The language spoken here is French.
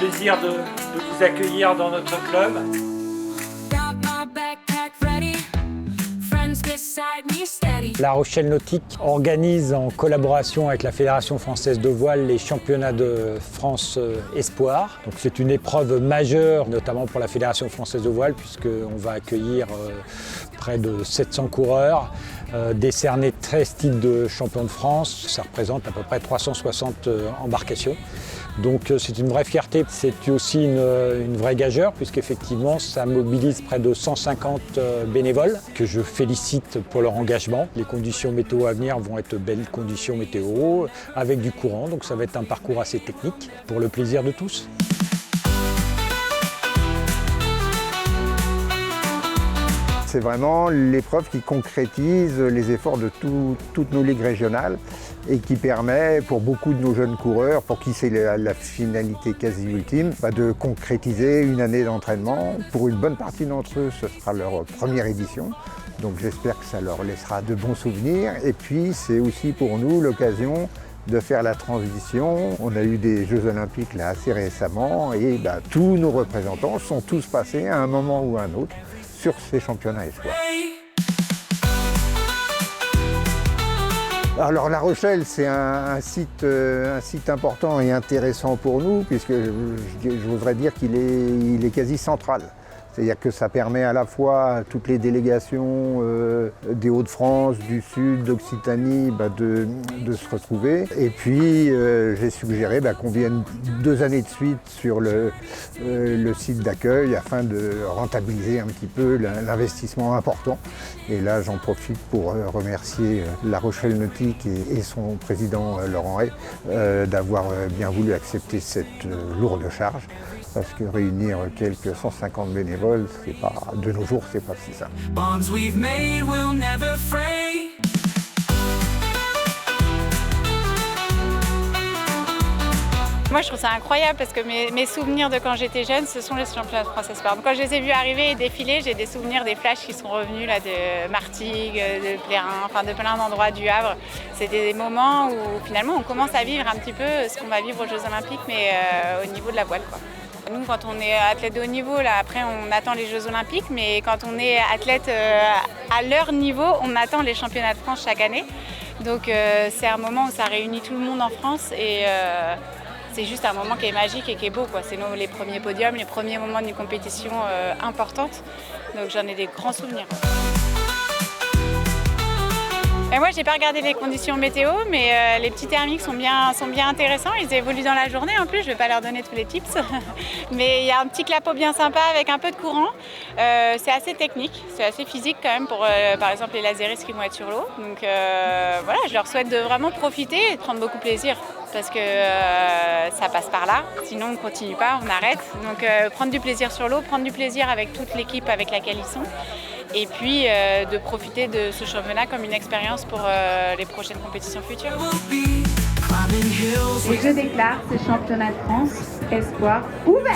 plaisir de vous accueillir dans notre club. La Rochelle Nautique organise en collaboration avec la Fédération française de voile les championnats de France Espoir. Donc c'est une épreuve majeure, notamment pour la Fédération française de voile, puisqu'on va accueillir près de 700 coureurs, décerner 13 titres de champion de France. Ça représente à peu près 360 embarcations. Donc c'est une vraie fierté, c'est aussi une vraie gageure puisqu'effectivement ça mobilise près de 150 bénévoles que je félicite pour leur engagement. Les conditions météo à venir vont être belles conditions météo avec du courant, donc ça va être un parcours assez technique pour le plaisir de tous. C'est vraiment l'épreuve qui concrétise les efforts de toutes nos ligues régionales et qui permet pour beaucoup de nos jeunes coureurs, pour qui c'est la finalité quasi ultime, de concrétiser une année d'entraînement. Pour une bonne partie d'entre eux, ce sera leur première édition. Donc j'espère que ça leur laissera de bons souvenirs. Et puis c'est aussi pour nous l'occasion de faire la transition. On a eu des Jeux Olympiques là assez récemment et tous nos représentants sont tous passés à un moment ou à un autre sur ces championnats espoirs. Alors La Rochelle, c'est un site important et intéressant pour nous, puisque je voudrais dire qu'il est quasi central. C'est-à-dire que ça permet à la fois à toutes les délégations des Hauts-de-France, du Sud, d'Occitanie de se retrouver. Et puis j'ai suggéré qu'on vienne 2 années de suite sur le site d'accueil afin de rentabiliser un petit peu l'investissement important. Et là j'en profite pour remercier La Rochelle Nautique et son président Laurent Hay d'avoir bien voulu accepter cette lourde charge. Parce que réunir quelques 150 bénévoles, de nos jours, c'est pas si simple. Moi, je trouve ça incroyable parce que mes souvenirs de quand j'étais jeune, ce sont les championnats de France Espoir. Donc, quand je les ai vus arriver et défiler, j'ai des souvenirs, des flashs qui sont revenus là, de Martigues, de Plérin, enfin de plein d'endroits du Havre. C'est des moments où finalement on commence à vivre un petit peu ce qu'on va vivre aux Jeux Olympiques, mais au niveau de la voile, quoi. Nous, quand on est athlète de haut niveau, là, après on attend les Jeux Olympiques, mais quand on est athlète à leur niveau, on attend les championnats de France chaque année. Donc c'est un moment où ça réunit tout le monde en France et c'est juste un moment qui est magique et qui est beau, quoi. C'est les premiers podiums, les premiers moments d'une compétition importante. Donc j'en ai des grands souvenirs. Et moi, j'ai pas regardé les conditions météo, mais les petits thermiques sont bien intéressants. Ils évoluent dans la journée en plus, je vais pas leur donner tous les tips. Mais il y a un petit clapot bien sympa avec un peu de courant. C'est assez technique, c'est assez physique quand même pour par exemple les laséristes qui vont être sur l'eau. Donc voilà, je leur souhaite de vraiment profiter et de prendre beaucoup de plaisir. Parce que ça passe par là, sinon on ne continue pas, on arrête. Donc prendre du plaisir sur l'eau, prendre du plaisir avec toute l'équipe avec laquelle ils sont. Et puis de profiter de ce championnat comme une expérience pour les prochaines compétitions futures. Et je déclare ce championnat de France Espoir ouvert.